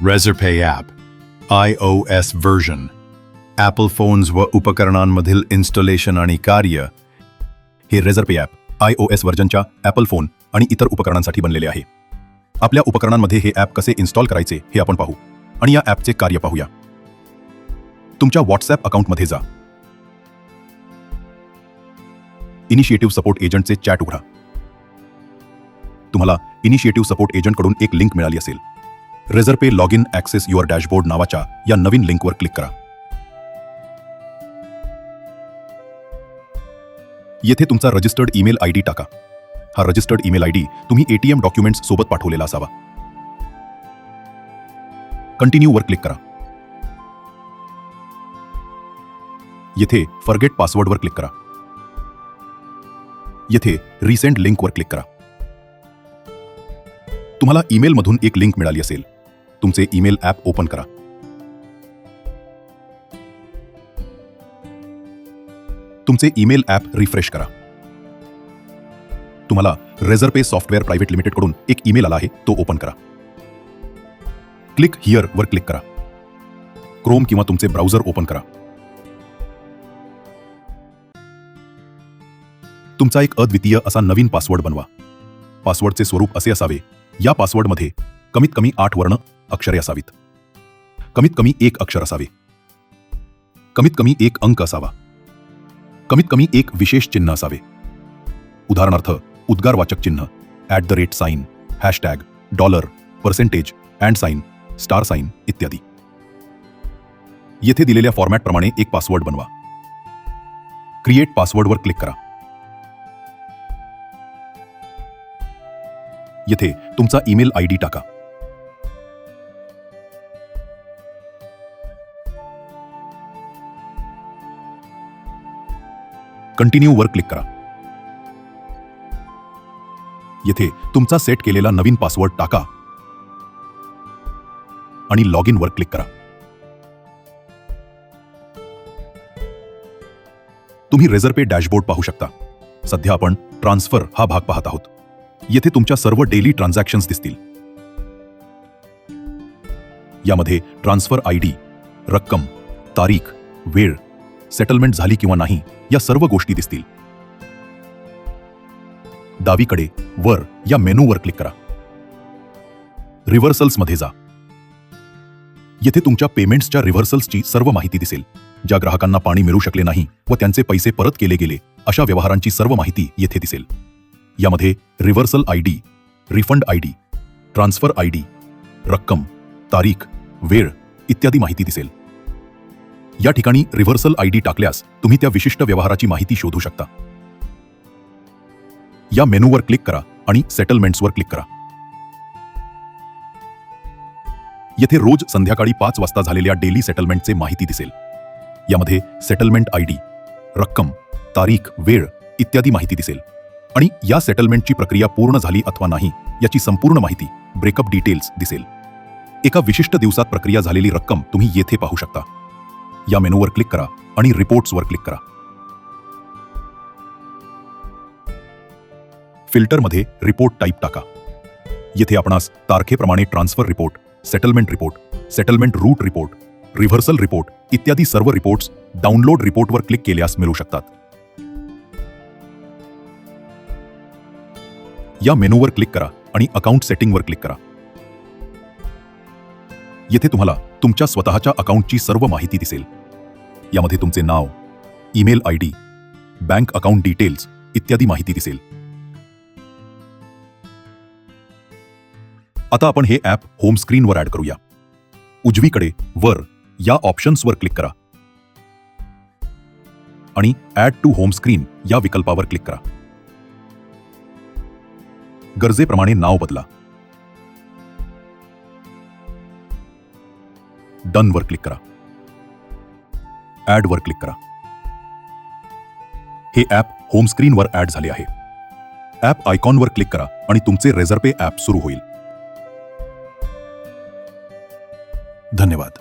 Razorpay app iOS version Apple phones व उपकरणांमधील installation आणि कार्य. हे Razorpay ॲप iOS व्हर्जनच्या ॲपल फोन आणि इतर उपकरणांसाठी बनलेले आहे. आपल्या उपकरणांमध्ये हे ॲप कसे इन्स्टॉल करायचे हे आपण पाहू आणि या ॲपचे कार्य पाहूया. तुमच्या व्हॉट्सॲप अकाउंटमध्ये जा. इनिशिएटिव्ह सपोर्ट एजंटचे चॅट उघडा. तुम्हाला इनिशिएटिव्ह सपोर्ट एजंटकडून एक लिंक मिळाली असेल. Razorpay login access your dashboard नावाच्या या नवीन लिंकवर क्लिक करा. येथे तुमचा रजिस्टर्ड ईमेल आयडी टाका. हा रजिस्टर्ड ईमेल आयडी तुम्ही ATM डॉक्युमेंट्स सोबत पाठवलेला असावा. कंटिन्यू वर क्लिक करा. येथे फॉरगेट पासवर्ड वर क्लिक करा. येथे रिसेंट लिंकवर क्लिक करा. तुम्हाला ईमेलमधून एक लिंक मिळाली असेल. तुमचे ईमेल ॲप ओपन करा. तुमचे ईमेल ॲप रिफ्रेश करा. तुम्हाला Razorpay सॉफ्टवेअर प्रायव्हेट लिमिटेडकडून एक ईमेल आला आहे, तो ओपन करा. क्लिक हिअर वर क्लिक करा. क्रोम किंवा तुमचे ब्राउझर ओपन करा. तुमचा एक अद्वितीय असा नवीन पासवर्ड बनवा. पासवर्डचे स्वरूप असे असावे: या पासवर्डमध्ये कमीत कमी 8 वर्ण अक्षरे असावीत. कमीत कमी 1 अक्षर असावे. कमीत कमी 1 अंक असावा. कमीत कमी 1 विशेष चिन्ह असावे. उदाहरणार्थ उद्गारवाचक चिन्ह, @साइन, हॅशटॅग, डॉलर, पर्सेंटेज, &साइन, स्टार साइन इत्यादी. येथे दिलेल्या फॉर्मॅटप्रमाणे एक पासवर्ड बनवा. क्रिएट पासवर्डवर क्लिक करा. येथे तुमचा ईमेल आयडी टाका. कंटिन्यू वर क्लिक करा. येथे तुमचा सेट केलेला नवीन पासवर्ड टाका आणि लॉग इन वर क्लिक करा. तुम्ही Razorpay डॅशबोर्ड पाहू शकता. सध्या आपण ट्रान्सफर हा भाग पाहत आहोत. येथे तुमच्या सर्व डेली ट्रान्झॅक्शन्स दिसतील. यामध्ये ट्रान्सफर आयडी, रक्कम, तारीख, वेळ, सेटलमेंट झाली किंवा नाही या सर्व गोष्टी दिसतील. डावीकडे वर या मेनूवर क्लिक करा. रिव्हर्सल्समध्ये जा. येथे तुमच्या पेमेंट्सच्या रिव्हर्सल्सची सर्व माहिती दिसेल. ज्या ग्राहकांना पाणी मिळू शकले नाही व त्यांचे पैसे परत केले गेले अशा व्यवहारांची सर्व माहिती येथे दिसेल. यामध्ये reversal ID, refund ID, transfer ID, रक्कम, तारीख, वेळ इत्यादी माहिती दिसेल. या ठिकाणी रिव्हर्सल आयडी टाकल्यास तुम्ही त्या विशिष्ट व्यवहाराची माहिती शोधू शकता. या मेनूवर क्लिक करा आणि सेटलमेंट्सवर क्लिक करा. येथे रोज संध्याकाळी 5 वाजता झालेल्या डेली सेटलमेंटचे माहिती दिसेल. यामध्ये सेटलमेंट आयडी, रक्कम, तारीख, वेळ इत्यादी माहिती दिसेल आणि या सेटलमेंटची प्रक्रिया पूर्ण झाली अथवा नाही याची संपूर्ण माहिती, ब्रेकअप डिटेल्स दिसेल. एका विशिष्ट दिवसात प्रक्रिया झालेली रक्कम तुम्ही येथे पाहू शकता. या मेनूवर क्लिक करा आणि रिपोर्ट्सवर क्लिक करा. फिल्टरमध्ये रिपोर्ट टाईप टाका. येथे आपणास तारखेप्रमाणे transfer report, settlement report, settlement route report, reversal report इत्यादी सर्व रिपोर्ट्स डाउनलोड रिपोर्टवर क्लिक केल्यास मिळू शकतात. या मेनूवर क्लिक करा आणि अकाउंट सेटिंगवर क्लिक करा. येथे तुम्हाला तुमच्या स्वतःच्या अकाउंटची सर्व माहिती दिसेल. यामध्ये तुमचे नाव, email ID, bank account details इत्यादी माहिती दिसेल. आता आपण हे ॲप होम स्क्रीनवर ॲड करूया. उजवीकडे वर या ऑप्शन्सवर क्लिक करा आणि ॲड टू होम स्क्रीन या विकल्पावर क्लिक करा. गरजेप्रमाणे नाव बदला. डन वर क्लिक करा. ॲड वर क्लिक करा. हे ॲप होम स्क्रीनवर ॲड झाले आहे. ॲप आयकॉनवर क्लिक करा आणि तुमचे Razorpay ॲप सुरू होईल. धन्यवाद.